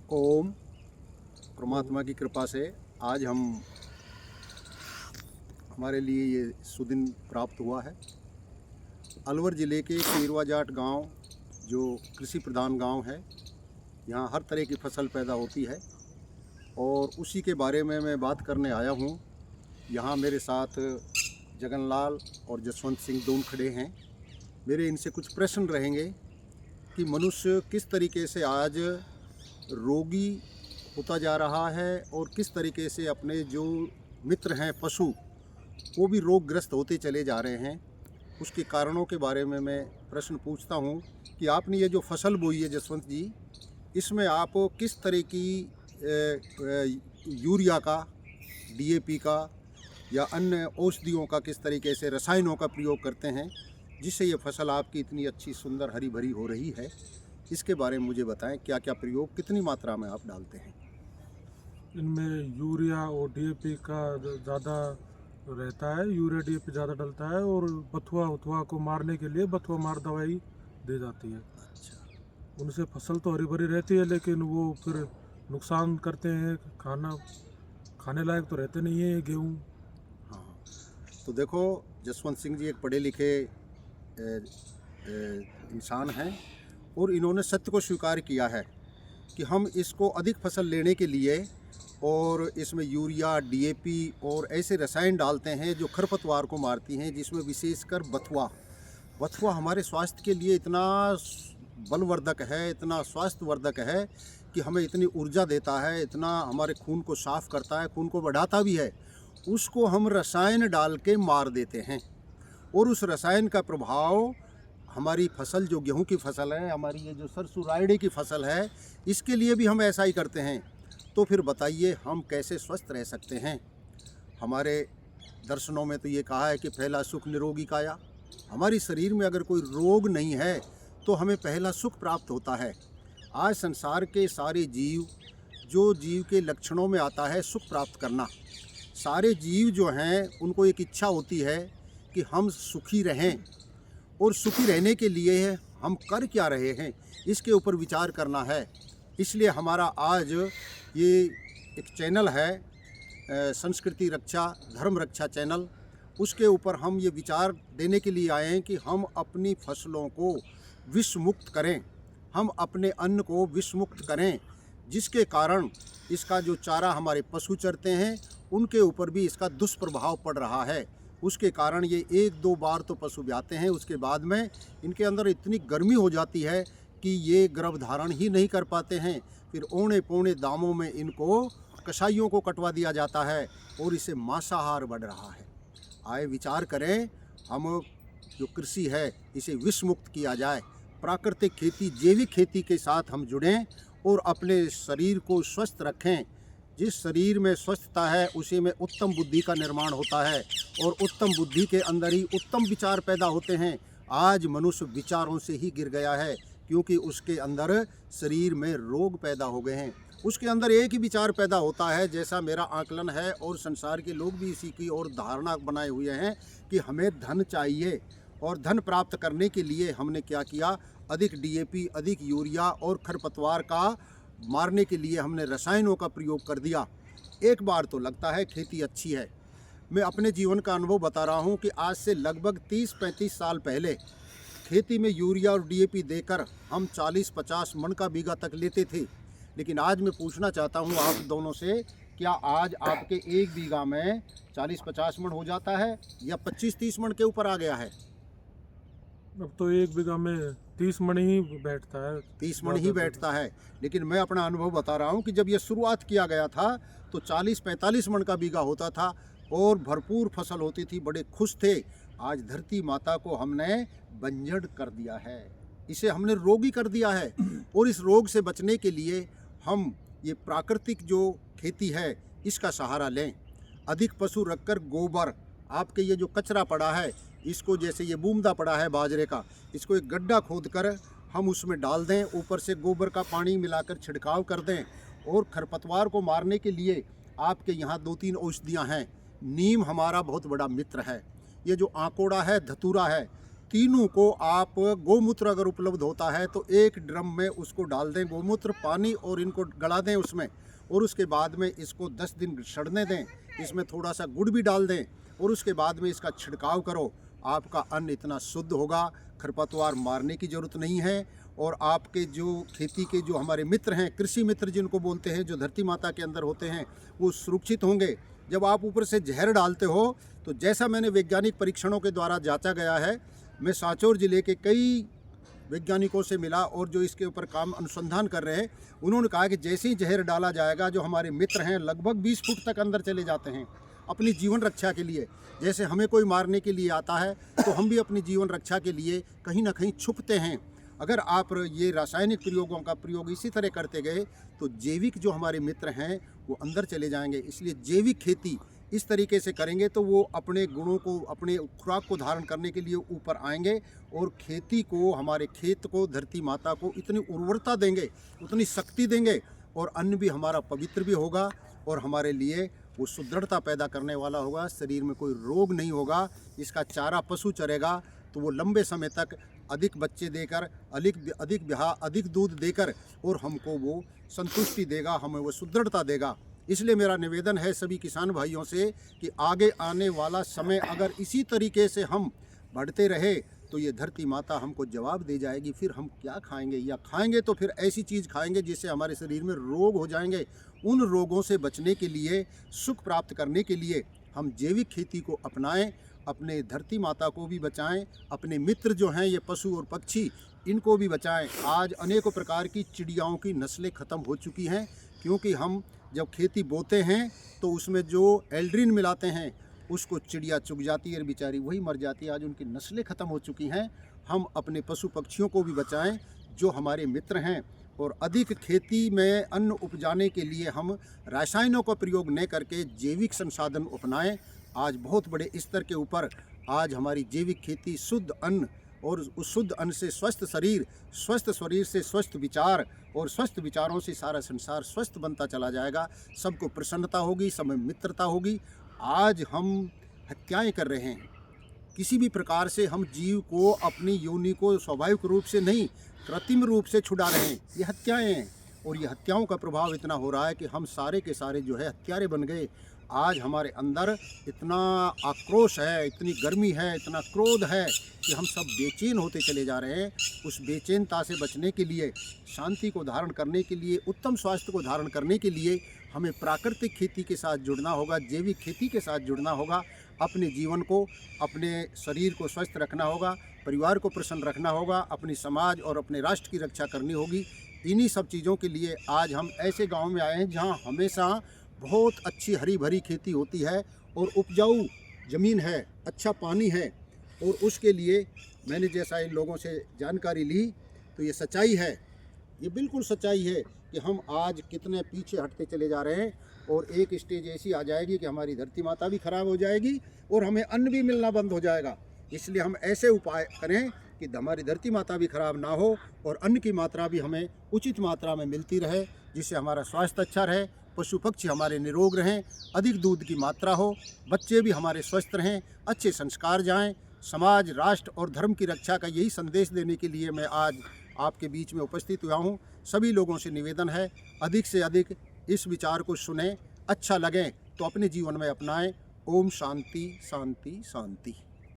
ओम परमात्मा की कृपा से आज हमारे लिए ये सुदिन प्राप्त हुआ है। अलवर ज़िले के केरवा जाट गांव जो कृषि प्रधान गांव है, यहाँ हर तरह की फसल पैदा होती है और उसी के बारे में मैं बात करने आया हूँ। यहाँ मेरे साथ जगनलाल और जसवंत सिंह दोनों खड़े हैं। मेरे इनसे कुछ प्रश्न रहेंगे कि मनुष्य किस तरीके से आज रोगी होता जा रहा है और किस तरीके से अपने जो मित्र हैं पशु वो भी रोगग्रस्त होते चले जा रहे हैं। उसके कारणों के बारे में मैं प्रश्न पूछता हूँ कि आपने ये जो फसल बोई है जसवंत जी, इसमें आप किस तरह की यूरिया का, डीएपी का या अन्य औषधियों का, किस तरीके से रसायनों का प्रयोग करते हैं जिससे ये फसल आपकी इतनी अच्छी सुंदर हरी भरी हो रही है। इसके बारे में मुझे बताएं, क्या क्या प्रयोग, कितनी मात्रा में आप डालते हैं? इनमें यूरिया और डीएपी का ज़्यादा रहता है। यूरिया डीएपी ज़्यादा डलता है और बथुआ को मारने के लिए बथुआ मार दवाई दी जाती है। अच्छा। उनसे फसल तो हरी भरी रहती है लेकिन वो फिर नुकसान करते हैं। खाने लायक तो रहते नहीं है गेहूँ। हाँ, तो देखो जसवंत सिंह जी एक पढ़े लिखे इंसान हैं और इन्होंने सत्य को स्वीकार किया है कि हम इसको अधिक फसल लेने के लिए और इसमें यूरिया, डीएपी और ऐसे रसायन डालते हैं जो खरपतवार को मारती हैं, जिसमें विशेषकर बथुआ हमारे स्वास्थ्य के लिए इतना बलवर्धक है, इतना स्वास्थ्यवर्धक है कि हमें इतनी ऊर्जा देता है, इतना हमारे खून को साफ़ करता है, खून को बढ़ाता भी है। उसको हम रसायन डाल के मार देते हैं और उस रसायन का प्रभाव हमारी फसल, जो गेहूं की फसल है, हमारी ये जो सरसों रायड़े की फसल है, इसके लिए भी हम ऐसा ही करते हैं। तो फिर बताइए हम कैसे स्वस्थ रह सकते हैं? हमारे दर्शनों में तो ये कहा है कि पहला सुख निरोगी काया। हमारी शरीर में अगर कोई रोग नहीं है तो हमें पहला सुख प्राप्त होता है। आज संसार के सारे जीव, जो जीव के लक्षणों में आता है सुख प्राप्त करना, सारे जीव जो हैं उनको एक इच्छा होती है कि हम सुखी रहें और सुखी रहने के लिए हम कर क्या रहे हैं इसके ऊपर विचार करना है। इसलिए हमारा आज ये एक चैनल है, संस्कृति रक्षा धर्म रक्षा चैनल, उसके ऊपर हम ये विचार देने के लिए आए हैं कि हम अपनी फसलों को विष मुक्त करें, हम अपने अन्न को विष मुक्त करें, जिसके कारण इसका जो चारा हमारे पशु चरते हैं उनके ऊपर भी इसका दुष्प्रभाव पड़ रहा है। उसके कारण ये एक दो बार तो पशु ब्याते हैं, उसके बाद में इनके अंदर इतनी गर्मी हो जाती है कि ये गर्भधारण ही नहीं कर पाते हैं। फिर औने पौने दामों में इनको कसाईयों को कटवा दिया जाता है और इसे मांसाहार बढ़ रहा है। आए विचार करें, हम जो कृषि है इसे विष मुक्त किया जाए, प्राकृतिक खेती, जैविक खेती के साथ हम जुड़ें और अपने शरीर को स्वस्थ रखें। जिस शरीर में स्वस्थता है उसी में उत्तम बुद्धि का निर्माण होता है और उत्तम बुद्धि के अंदर ही उत्तम विचार पैदा होते हैं। आज मनुष्य विचारों से ही गिर गया है क्योंकि उसके अंदर शरीर में रोग पैदा हो गए हैं। उसके अंदर एक ही विचार पैदा होता है, जैसा मेरा आकलन है और संसार के लोग भी इसी की और धारणा बनाए हुए हैं कि हमें धन चाहिए और धन प्राप्त करने के लिए हमने क्या किया, अधिक डीएपी, अधिक यूरिया और खरपतवार का मारने के लिए हमने रसायनों का प्रयोग कर दिया। एक बार तो लगता है खेती अच्छी है। मैं अपने जीवन का अनुभव बता रहा हूँ कि आज से लगभग 30-35 साल पहले खेती में यूरिया और डीएपी देकर हम 40-50 मन का बीघा तक लेते थे। लेकिन आज मैं पूछना चाहता हूँ आप दोनों से, क्या आज आपके एक बीघा में 40-50 मन हो जाता है या 25-30 मन के ऊपर आ गया है? अब तो एक बीघा में 30 मन ही बैठता है। 30 मन ही बैठता है। लेकिन मैं अपना अनुभव बता रहा हूँ कि जब ये शुरुआत किया गया था तो 40-45 मन का बीघा होता था और भरपूर फसल होती थी, बड़े खुश थे। आज धरती माता को हमने बंजर कर दिया है, इसे हमने रोगी कर दिया है और इस रोग से बचने के लिए हम ये प्राकृतिक जो खेती है इसका सहारा लें। अधिक पशु रखकर गोबर, आपके ये जो कचरा पड़ा है इसको, जैसे ये बूंदा पड़ा है बाजरे का, इसको एक गड्ढा खोद कर हम उसमें डाल दें, ऊपर से गोबर का पानी मिलाकर छिड़काव कर दें। और खरपतवार को मारने के लिए आपके यहाँ 2-3 औषधियाँ हैं। नीम हमारा बहुत बड़ा मित्र है, ये जो आकोड़ा है, धतूरा है, तीनों को आप गौमूत्र अगर उपलब्ध होता है तो एक ड्रम में उसको डाल दें, गौमूत्र, पानी, और इनको गला दें उसमें, और उसके बाद में इसको 10 दिन सड़ने दें। इसमें थोड़ा सा गुड़ भी डाल दें और उसके बाद में इसका छिड़काव करो। आपका अन्न इतना शुद्ध होगा, खरपतवार मारने की ज़रूरत नहीं है। और आपके जो खेती के जो हमारे मित्र हैं, कृषि मित्र जिनको बोलते हैं, जो धरती माता के अंदर होते हैं, वो सुरक्षित होंगे। जब आप ऊपर से जहर डालते हो तो जैसा मैंने वैज्ञानिक परीक्षणों के द्वारा जांचा गया है, मैं सांचौर ज़िले के कई वैज्ञानिकों से मिला और जो इसके ऊपर काम अनुसंधान कर रहे हैं, उन्होंने कहा कि जैसे ही जहर डाला जाएगा, जो हमारे मित्र हैं लगभग 20 फुट तक अंदर चले जाते हैं अपनी जीवन रक्षा के लिए। जैसे हमें कोई मारने के लिए आता है तो हम भी अपनी जीवन रक्षा के लिए कहीं ना कहीं छुपते हैं। अगर आप ये रासायनिक प्रयोगों का प्रयोग इसी तरह करते गए तो जैविक जो हमारे मित्र हैं वो अंदर चले जाएंगे। इसलिए जैविक खेती इस तरीके से करेंगे तो वो अपने गुणों को, अपने खुराक को धारण करने के लिए ऊपर आएंगे और खेती को, हमारे खेत को, धरती माता को इतनी उर्वरता देंगे, उतनी शक्ति देंगे, और अन्न भी हमारा पवित्र भी होगा और हमारे लिए वो सुदृढ़ता पैदा करने वाला होगा। शरीर में कोई रोग नहीं होगा। इसका चारा पशु चरेगा तो वो लंबे समय तक अधिक बच्चे देकर, अधिक दूध देकर और हमको वो संतुष्टि देगा, हमें वो सुदृढ़ता देगा। इसलिए मेरा निवेदन है सभी किसान भाइयों से कि आगे आने वाला समय अगर इसी तरीके से हम बढ़ते रहे तो ये धरती माता हमको जवाब दे जाएगी। फिर हम क्या खाएंगे, या खाएंगे तो फिर ऐसी चीज़ खाएंगे जिससे हमारे शरीर में रोग हो जाएंगे। उन रोगों से बचने के लिए, सुख प्राप्त करने के लिए हम जैविक खेती को अपनाएं, अपने धरती माता को भी बचाएं, अपने मित्र जो हैं ये पशु और पक्षी, इनको भी बचाएं। आज अनेकों प्रकार की चिड़ियाओं की नस्लें ख़त्म हो चुकी हैं, क्योंकि हम जब खेती बोते हैं तो उसमें जो एल्ड्रिन मिलाते हैं उसको चिड़िया चुग जाती है, बेचारी वही मर जाती है। आज उनकी नस्लें ख़त्म हो चुकी हैं। हम अपने पशु पक्षियों को भी बचाएं जो हमारे मित्र हैं, और अधिक खेती में अन्न उपजाने के लिए हम रासायनों का प्रयोग न करके जैविक संसाधन अपनाएं। आज बहुत बड़े स्तर के ऊपर आज हमारी जैविक खेती, शुद्ध अन्न, और उस शुद्ध अन्न से स्वस्थ शरीर, स्वस्थ शरीर से स्वस्थ विचार, और स्वस्थ विचारों से सारा संसार स्वस्थ बनता चला जाएगा। सबको प्रसन्नता होगी, सब में मित्रता होगी। आज हम हत्याएं कर रहे हैं, किसी भी प्रकार से हम जीव को, अपनी योनि को स्वाभाविक रूप से नहीं, कृत्रिम रूप से छुड़ा रहे हैं। ये हत्याएं हैं, और ये हत्याओं का प्रभाव इतना हो रहा है कि हम सारे के सारे जो है हत्यारे बन गए। आज हमारे अंदर इतना आक्रोश है, इतनी गर्मी है, इतना क्रोध है कि हम सब बेचैन होते चले जा रहे हैं। उस बेचैनता से बचने के लिए, शांति को धारण करने के लिए, उत्तम स्वास्थ्य को धारण करने के लिए हमें प्राकृतिक खेती के साथ जुड़ना होगा, जैविक खेती के साथ जुड़ना होगा। अपने जीवन को, अपने शरीर को स्वस्थ रखना होगा, परिवार को प्रसन्न रखना होगा, अपनी समाज और अपने राष्ट्र की रक्षा करनी होगी। इन्हीं सब चीज़ों के लिए आज हम ऐसे गाँव में आए हैं जहाँ हमेशा बहुत अच्छी हरी भरी खेती होती है और उपजाऊ ज़मीन है, अच्छा पानी है। और उसके लिए मैंने जैसा इन लोगों से जानकारी ली तो ये सच्चाई है, ये बिल्कुल सच्चाई है कि हम आज कितने पीछे हटते चले जा रहे हैं, और एक स्टेज ऐसी आ जाएगी कि हमारी धरती माता भी खराब हो जाएगी और हमें अन्न भी मिलना बंद हो जाएगा। इसलिए हम ऐसे उपाय करें कि हमारी धरती माता भी खराब ना हो और अन्न की मात्रा भी हमें उचित मात्रा में मिलती रहे, जिससे हमारा स्वास्थ्य अच्छा रहे, पशु पक्षी हमारे निरोग रहें, अधिक दूध की मात्रा हो, बच्चे भी हमारे स्वस्थ रहें, अच्छे संस्कार जाएं। समाज, राष्ट्र और धर्म की रक्षा का यही संदेश देने के लिए मैं आज आपके बीच में उपस्थित हुआ हूँ। सभी लोगों से निवेदन है, अधिक से अधिक इस विचार को सुनें, अच्छा लगे तो अपने जीवन में अपनाएं। ओम शांति शांति शांति।